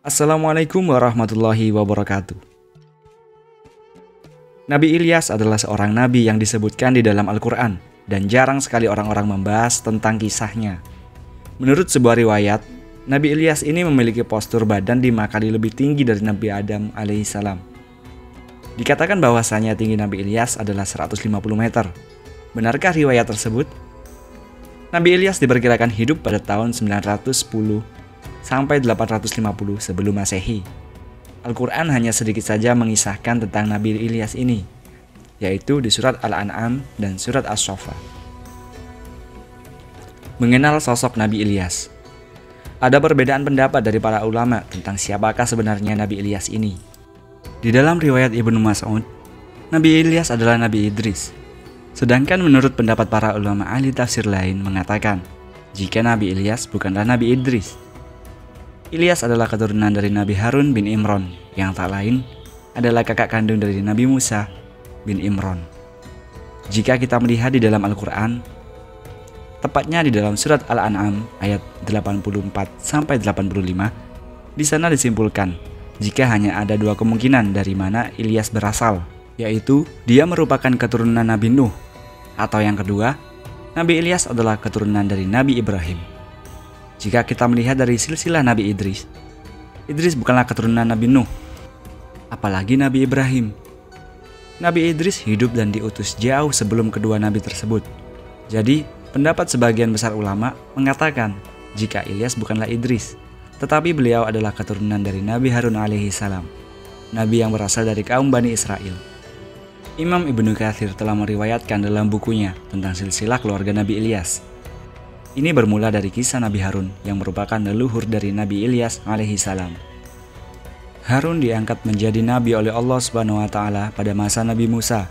Assalamualaikum warahmatullahi wabarakatuh. Nabi Ilyas adalah seorang nabi yang disebutkan di dalam Al-Quran dan jarang sekali orang-orang membahas tentang kisahnya. Menurut sebuah riwayat, Nabi Ilyas ini memiliki postur badan 5 kali lebih tinggi dari Nabi Adam alaihissalam. Dikatakan bahwasanya tinggi Nabi Ilyas adalah 150 meter. Benarkah riwayat tersebut? Nabi Ilyas diperkirakan hidup pada tahun 910 sampai 850 sebelum Masehi. Al-Quran hanya sedikit saja mengisahkan tentang Nabi Ilyas ini, yaitu di surat Al-An'am dan surat As-Saffat. Mengenal sosok Nabi Ilyas. Ada perbedaan pendapat dari para ulama tentang siapakah sebenarnya Nabi Ilyas ini. Di dalam riwayat Ibnu Mas'ud, Nabi Ilyas adalah Nabi Idris. Sedangkan menurut pendapat para ulama ahli tafsir lain mengatakan, jika Nabi Ilyas bukanlah Nabi Idris. Ilyas adalah keturunan dari Nabi Harun bin Imran, yang tak lain adalah kakak kandung dari Nabi Musa bin Imran. Jika kita melihat di dalam Al-Quran, tepatnya di dalam surat Al-An'am ayat 84-85, di sana disimpulkan jika hanya ada dua kemungkinan dari mana Ilyas berasal, yaitu dia merupakan keturunan Nabi Nuh, atau yang kedua, Nabi Ilyas adalah keturunan dari Nabi Ibrahim. Jika kita melihat dari silsilah Nabi Idris, Idris bukanlah keturunan Nabi Nuh, apalagi Nabi Ibrahim. Nabi Idris hidup dan diutus jauh sebelum kedua nabi tersebut. Jadi, pendapat sebagian besar ulama mengatakan jika Ilyas bukanlah Idris, tetapi beliau adalah keturunan dari Nabi Harun alaihissalam, nabi yang berasal dari kaum Bani Israel. Imam Ibnu Katsir telah meriwayatkan dalam bukunya tentang silsilah keluarga Nabi Ilyas. Ini bermula dari kisah Nabi Harun yang merupakan leluhur dari Nabi Ilyas alaihissalam. Harun diangkat menjadi nabi oleh Allah Subhanahu wa taala pada masa Nabi Musa.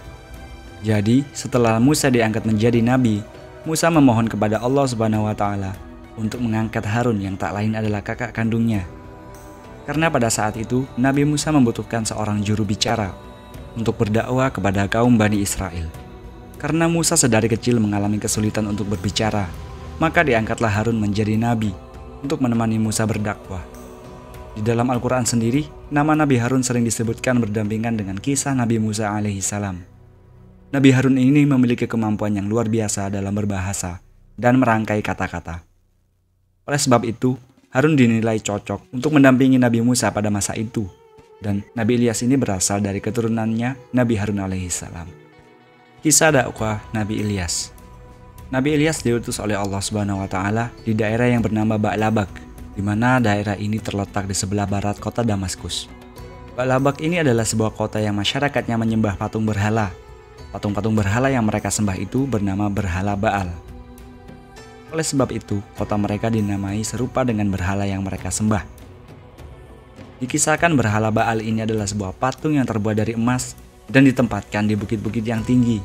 Jadi, setelah Musa diangkat menjadi nabi, Musa memohon kepada Allah Subhanahu wa taala untuk mengangkat Harun yang tak lain adalah kakak kandungnya. Karena pada saat itu Nabi Musa membutuhkan seorang juru bicara untuk berdakwah kepada kaum Bani Israel. Karena Musa sedari kecil mengalami kesulitan untuk berbicara, maka diangkatlah Harun menjadi nabi untuk menemani Musa berdakwah. Di dalam Al-Quran sendiri, nama Nabi Harun sering disebutkan berdampingan dengan kisah Nabi Musa alaihissalam. Nabi Harun ini memiliki kemampuan yang luar biasa dalam berbahasa dan merangkai kata-kata. Oleh sebab itu, Harun dinilai cocok untuk mendampingi Nabi Musa pada masa itu, dan Nabi Ilyas ini berasal dari keturunannya Nabi Harun alaihissalam. Kisah dakwah Nabi Ilyas. Nabi Ilyas diutus oleh Allah Subhanahu wa taala di daerah yang bernama Ba'labak, di mana daerah ini terletak di sebelah barat kota Damaskus. Ba'labak ini adalah sebuah kota yang masyarakatnya menyembah patung berhala. Patung-patung berhala yang mereka sembah itu bernama berhala Baal. Oleh sebab itu, kota mereka dinamai serupa dengan berhala yang mereka sembah. Dikisahkan berhala Baal ini adalah sebuah patung yang terbuat dari emas dan ditempatkan di bukit-bukit yang tinggi.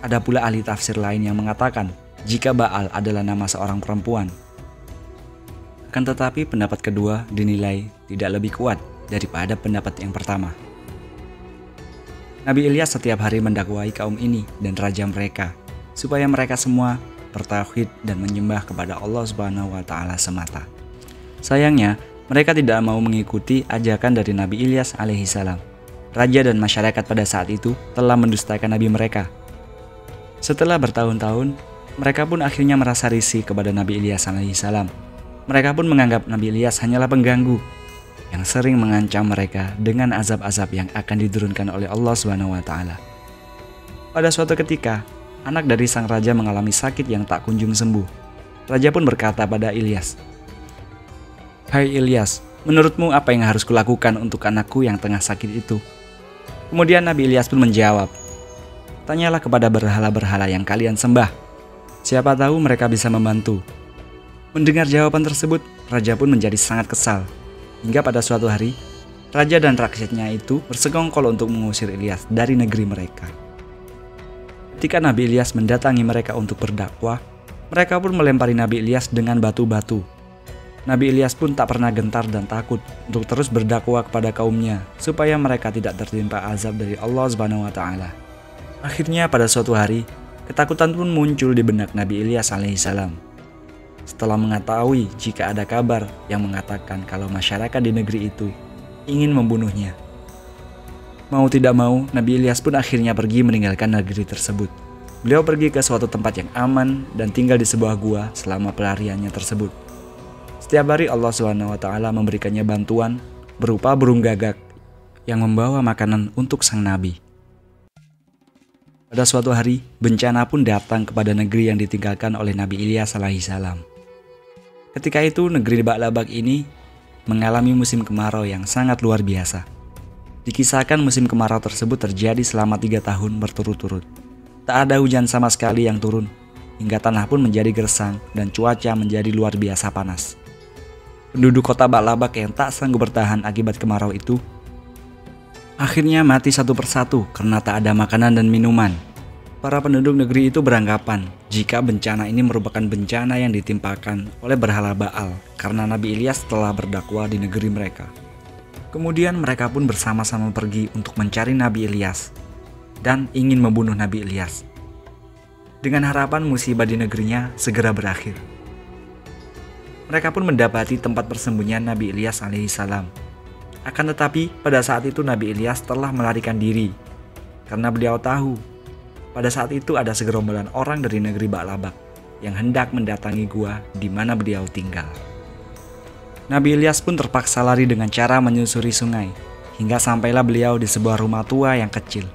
Ada pula ahli tafsir lain yang mengatakan jika Baal adalah nama seorang perempuan. Akan tetapi pendapat kedua dinilai tidak lebih kuat daripada pendapat yang pertama. Nabi Ilyas setiap hari mendakwai kaum ini dan raja mereka supaya mereka semua bertauhid dan menyembah kepada Allah Subhanahu wa taala semata. Sayangnya, mereka tidak mau mengikuti ajakan dari Nabi Ilyas alaihissalam. Raja dan masyarakat pada saat itu telah mendustakan nabi mereka. Setelah bertahun-tahun, mereka pun akhirnya merasa risih kepada Nabi Ilyas alaihissalam. Mereka pun menganggap Nabi Ilyas hanyalah pengganggu yang sering mengancam mereka dengan azab-azab yang akan diturunkan oleh Allah Subhanahu wa taala. Pada suatu ketika, anak dari sang raja mengalami sakit yang tak kunjung sembuh. Raja pun berkata pada Ilyas, "Hai Ilyas, menurutmu apa yang harus kulakukan untuk anakku yang tengah sakit itu?" Kemudian Nabi Ilyas pun menjawab, "Tanyalah kepada berhala-berhala yang kalian sembah. Siapa tahu mereka bisa membantu." Mendengar jawaban tersebut, raja pun menjadi sangat kesal. Hingga pada suatu hari, raja dan rakyatnya itu bersekongkol untuk mengusir Ilyas dari negeri mereka. Ketika Nabi Ilyas mendatangi mereka untuk berdakwah, mereka pun melempari Nabi Ilyas dengan batu-batu. Nabi Ilyas pun tak pernah gentar dan takut untuk terus berdakwah kepada kaumnya supaya mereka tidak tertimpa azab dari Allah Subhanahu wa taala. Akhirnya pada suatu hari, ketakutan pun muncul di benak Nabi Ilyas alaihissalam. setelah mengetahui jika ada kabar yang mengatakan kalau masyarakat di negeri itu ingin membunuhnya. Mau tidak mau, Nabi Ilyas pun akhirnya pergi meninggalkan negeri tersebut. Beliau pergi ke suatu tempat yang aman dan tinggal di sebuah gua selama pelariannya tersebut. Setiap hari Allah SWT memberikannya bantuan berupa burung gagak yang membawa makanan untuk sang Nabi. Pada suatu hari, bencana pun datang kepada negeri yang ditinggalkan oleh Nabi Ilyas alaihissalam. Ketika itu, negeri Ba'labak ini mengalami musim kemarau yang sangat luar biasa. Dikisahkan musim kemarau tersebut terjadi selama 3 tahun berturut-turut. Tak ada hujan sama sekali yang turun, hingga tanah pun menjadi gersang dan cuaca menjadi luar biasa panas. Penduduk kota Ba'labak yang tak sanggup bertahan akibat kemarau itu akhirnya mati satu persatu karena tak ada makanan dan minuman. Para penduduk negeri itu beranggapan jika bencana ini merupakan bencana yang ditimpakan oleh berhala Baal karena Nabi Ilyas telah berdakwah di negeri mereka. Kemudian mereka pun bersama-sama pergi untuk mencari Nabi Ilyas dan ingin membunuh Nabi Ilyas dengan harapan musibah di negerinya segera berakhir. Mereka pun mendapati tempat persembunyian Nabi Ilyas alaihissalam. Akan tetapi pada saat itu Nabi Ilyas telah melarikan diri karena beliau tahu pada saat itu ada segerombolan orang dari negeri Ba'labak yang hendak mendatangi gua di mana beliau tinggal. Nabi Ilyas pun terpaksa lari dengan cara menyusuri sungai, hingga sampailah beliau di sebuah rumah tua yang kecil.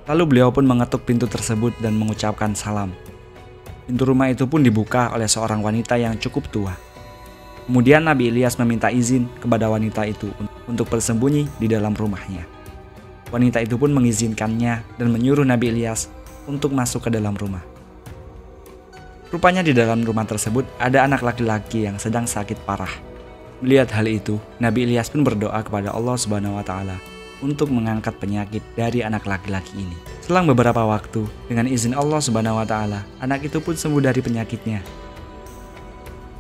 Lalu beliau pun mengetuk pintu tersebut dan mengucapkan salam. Pintu rumah itu pun dibuka oleh seorang wanita yang cukup tua. Kemudian Nabi Ilyas meminta izin kepada wanita itu untuk bersembunyi di dalam rumahnya. Wanita itu pun mengizinkannya dan menyuruh Nabi Ilyas untuk masuk ke dalam rumah. Rupanya di dalam rumah tersebut ada anak laki-laki yang sedang sakit parah. Melihat hal itu, Nabi Ilyas pun berdoa kepada Allah SWT untuk mengangkat penyakit dari anak laki-laki ini. Selang beberapa waktu, dengan izin Allah SWT, anak itu pun sembuh dari penyakitnya.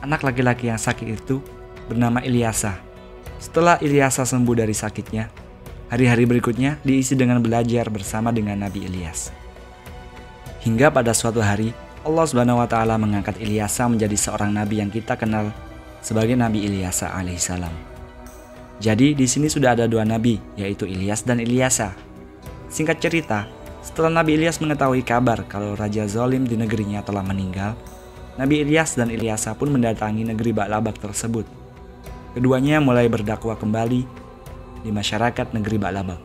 Anak laki-laki yang sakit itu bernama Ilyasa. Setelah Ilyasa sembuh dari sakitnya, hari-hari berikutnya diisi dengan belajar bersama dengan Nabi Ilyas. Hingga pada suatu hari, Allah SWT mengangkat Ilyasa menjadi seorang nabi yang kita kenal sebagai Nabi Ilyasa alaihissalam. Jadi di sini sudah ada 2 nabi, yaitu Ilyas dan Ilyasa. Singkat cerita, setelah Nabi Ilyas mengetahui kabar kalau Raja Zolim di negerinya telah meninggal, Nabi Ilyas dan Ilyasa pun mendatangi negeri Ba'labak tersebut. Keduanya mulai berdakwah kembali di masyarakat negeri Ba'labak.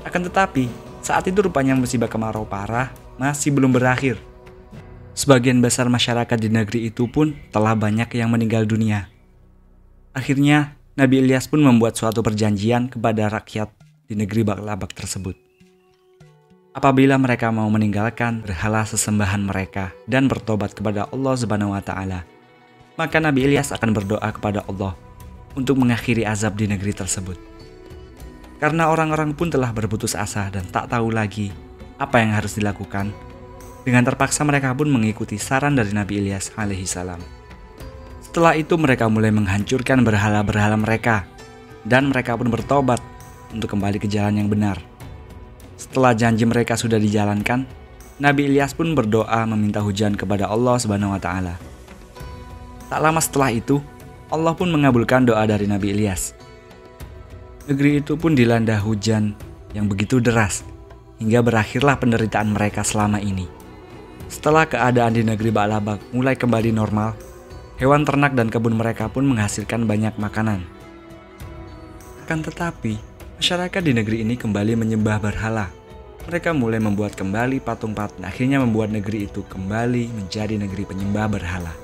Akan tetapi, saat itu rupanya musibah kemarau parah masih belum berakhir. Sebagian besar masyarakat di negeri itu pun telah banyak yang meninggal dunia. Akhirnya, Nabi Ilyas pun membuat suatu perjanjian kepada rakyat di negeri Ba'labak tersebut. Apabila mereka mau meninggalkan berhala sesembahan mereka dan bertobat kepada Allah SWT, maka Nabi Ilyas akan berdoa kepada Allah untuk mengakhiri azab di negeri tersebut. Karena orang-orang pun telah berputus asa dan tak tahu lagi apa yang harus dilakukan, dengan terpaksa mereka pun mengikuti saran dari Nabi Ilyas alaihissalam. Setelah itu mereka mulai menghancurkan berhala-berhala mereka, dan mereka pun bertobat untuk kembali ke jalan yang benar. Setelah janji mereka sudah dijalankan, Nabi Ilyas pun berdoa meminta hujan kepada Allah SWT. Tak lama setelah itu, Allah pun mengabulkan doa dari Nabi Ilyas. Negeri itu pun dilanda hujan yang begitu deras, hingga berakhirlah penderitaan mereka selama ini. Setelah keadaan di negeri Ba'labak mulai kembali normal, hewan ternak dan kebun mereka pun menghasilkan banyak makanan. Akan tetapi, masyarakat di negeri ini kembali menyembah berhala. Mereka mulai membuat kembali patung-patung, akhirnya membuat negeri itu kembali menjadi negeri penyembah berhala.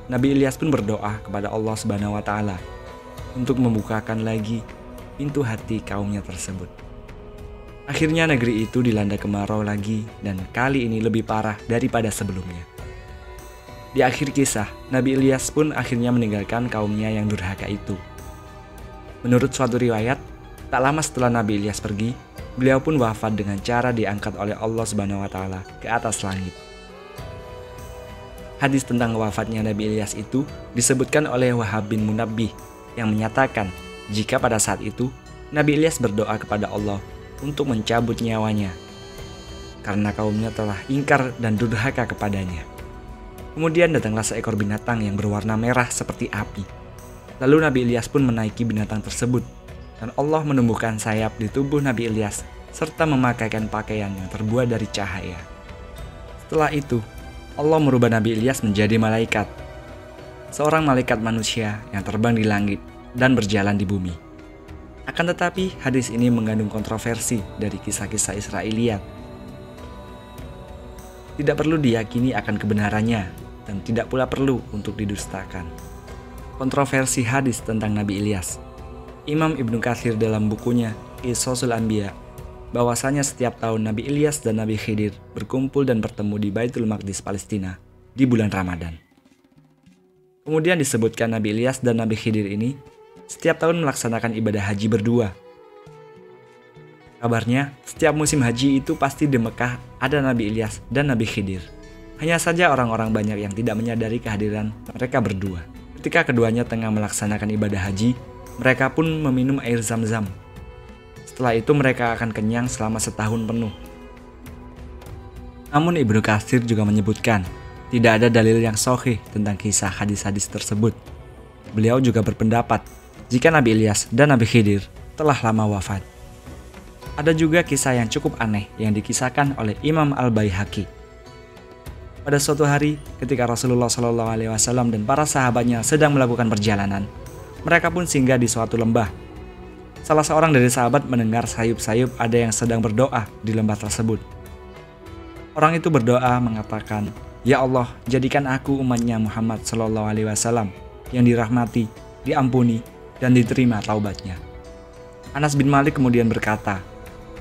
Nabi Ilyas pun berdoa kepada Allah SWT untuk membukakan lagi pintu hati kaumnya tersebut. Akhirnya negeri itu dilanda kemarau lagi dan kali ini lebih parah daripada sebelumnya. Di akhir kisah, Nabi Ilyas pun akhirnya meninggalkan kaumnya yang durhaka itu. Menurut suatu riwayat, tak lama setelah Nabi Ilyas pergi, beliau pun wafat dengan cara diangkat oleh Allah SWT ke atas langit. Hadis tentang wafatnya Nabi Ilyas itu disebutkan oleh Wahab bin Munabbih yang menyatakan jika pada saat itu Nabi Ilyas berdoa kepada Allah untuk mencabut nyawanya karena kaumnya telah ingkar dan durhaka kepadanya. Kemudian datanglah seekor binatang yang berwarna merah seperti api. Lalu Nabi Ilyas pun menaiki binatang tersebut, dan Allah menumbuhkan sayap di tubuh Nabi Ilyas serta memakaikan pakaian yang terbuat dari cahaya. Setelah itu, Allah merubah Nabi Ilyas menjadi malaikat, seorang malaikat manusia yang terbang di langit dan berjalan di bumi. Akan tetapi, hadis ini mengandung kontroversi dari kisah-kisah Israiliyat. Tidak perlu diyakini akan kebenarannya, dan tidak pula perlu untuk didustakan. Kontroversi hadis tentang Nabi Ilyas. Imam Ibnu Katsir dalam bukunya Qisasul Anbiya, bahwasanya setiap tahun Nabi Ilyas dan Nabi Khidir berkumpul dan bertemu di Baitul Maqdis Palestina di bulan Ramadan. Kemudian disebutkan Nabi Ilyas dan Nabi Khidir ini setiap tahun melaksanakan ibadah haji berdua. Kabarnya, setiap musim haji itu pasti di Mekah ada Nabi Ilyas dan Nabi Khidir. Hanya saja orang-orang banyak yang tidak menyadari kehadiran mereka berdua. Ketika keduanya tengah melaksanakan ibadah haji, mereka pun meminum air zam-zam. Setelah itu mereka akan kenyang selama setahun penuh. Namun Ibnu Katsir juga menyebutkan, tidak ada dalil yang sahih tentang kisah hadis-hadis tersebut. Beliau juga berpendapat, jika Nabi Ilyas dan Nabi Khidir telah lama wafat. Ada juga kisah yang cukup aneh yang dikisahkan oleh Imam Al-Baihaqi. Pada suatu hari, ketika Rasulullah SAW dan para sahabatnya sedang melakukan perjalanan, mereka pun singgah di suatu lembah. Salah seorang dari sahabat mendengar sayup-sayup ada yang sedang berdoa di lembah tersebut. Orang itu berdoa mengatakan, "Ya Allah, jadikan aku umatnya Muhammad SAW yang dirahmati, diampuni, dan diterima taubatnya." Anas bin Malik kemudian berkata,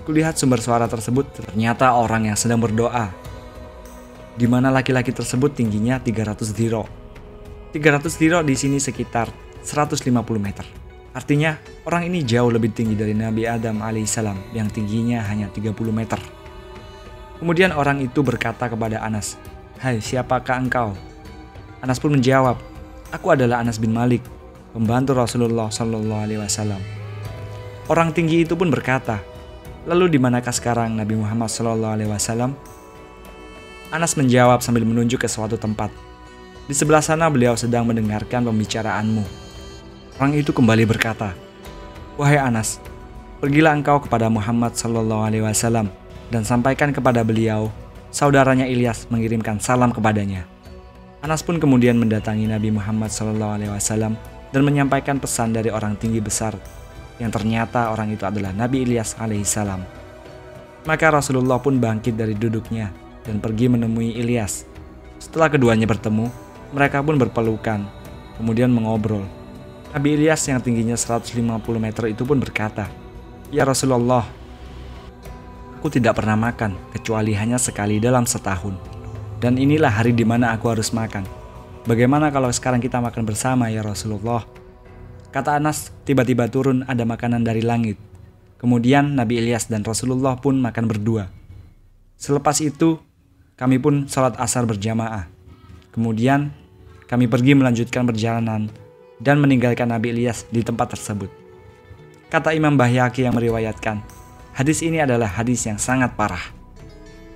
"Kulihat sumber suara tersebut ternyata orang yang sedang berdoa, di mana laki-laki tersebut tingginya 300 dhiro. 300 dhiro di sini sekitar 150 meter. Artinya, orang ini jauh lebih tinggi dari Nabi Adam alaihissalam yang tingginya hanya 30 meter. Kemudian orang itu berkata kepada Anas, "Hai, siapakah engkau?" Anas pun menjawab, "Aku adalah Anas bin Malik, pembantu Rasulullah SAW." Orang tinggi itu pun berkata, "Lalu di manakah sekarang Nabi Muhammad SAW?" Anas menjawab sambil menunjuk ke suatu tempat. "Di sebelah sana beliau sedang mendengarkan pembicaraanmu." Orang itu kembali berkata, "Wahai Anas, pergilah engkau kepada Muhammad SAW dan sampaikan kepada beliau, saudaranya Ilyas mengirimkan salam kepadanya." Anas pun kemudian mendatangi Nabi Muhammad SAW dan menyampaikan pesan dari orang tinggi besar, yang ternyata orang itu adalah Nabi Ilyas alaihissalam. Maka Rasulullah pun bangkit dari duduknya dan pergi menemui Ilyas. Setelah keduanya bertemu, mereka pun berpelukan, kemudian mengobrol. Nabi Ilyas yang tingginya 150 meter itu pun berkata, "Ya Rasulullah, aku tidak pernah makan kecuali hanya sekali dalam setahun. Dan inilah hari di mana aku harus makan. Bagaimana kalau sekarang kita makan bersama ya Rasulullah?" Kata Anas, tiba-tiba turun ada makanan dari langit. Kemudian Nabi Ilyas dan Rasulullah pun makan berdua. Selepas itu, kami pun sholat asar berjamaah. Kemudian, kami pergi melanjutkan perjalanan dan meninggalkan Nabi Ilyas di tempat tersebut. Kata Imam Baihaqi yang meriwayatkan, hadis ini adalah hadis yang sangat parah.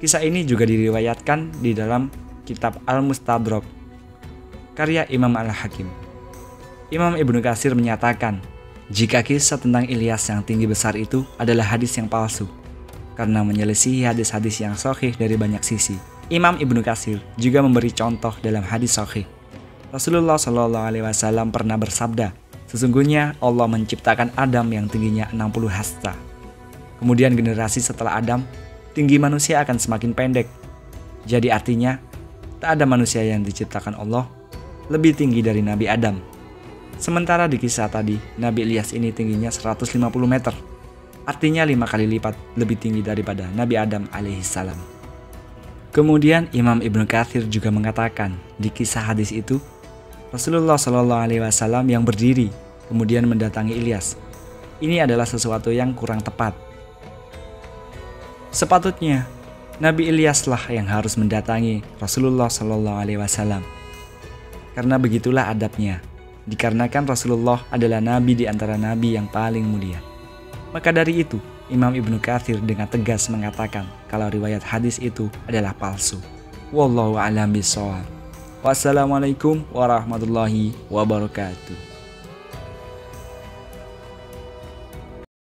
Kisah ini juga diriwayatkan di dalam kitab Al-Mustadrak, karya Imam Al-Hakim. Imam Ibnu Katsir menyatakan, jika kisah tentang Ilyas yang tinggi besar itu adalah hadis yang palsu, karena menyelisihi hadis-hadis yang sahih dari banyak sisi. Imam Ibnu Katsir juga memberi contoh dalam hadis sahih. Rasulullah SAW pernah bersabda, sesungguhnya Allah menciptakan Adam yang tingginya 60 hasta. Kemudian generasi setelah Adam, tinggi manusia akan semakin pendek. Jadi artinya, tak ada manusia yang diciptakan Allah lebih tinggi dari Nabi Adam. Sementara di kisah tadi, Nabi Ilyas ini tingginya 150 meter. Artinya 5 kali lipat lebih tinggi daripada Nabi Adam alaihissalam. Kemudian Imam Ibnu Katsir juga mengatakan, di kisah hadis itu, Rasulullah SAW yang berdiri, kemudian mendatangi Ilyas. Ini adalah sesuatu yang kurang tepat. Sepatutnya, Nabi Ilyaslah yang harus mendatangi Rasulullah SAW. Karena begitulah adabnya, dikarenakan Rasulullah adalah Nabi di antara Nabi yang paling mulia. Maka dari itu, Imam Ibnu Katsir dengan tegas mengatakan kalau riwayat hadis itu adalah palsu. Wallahu a'lam bishawab. Wassalamualaikum warahmatullahi wabarakatuh.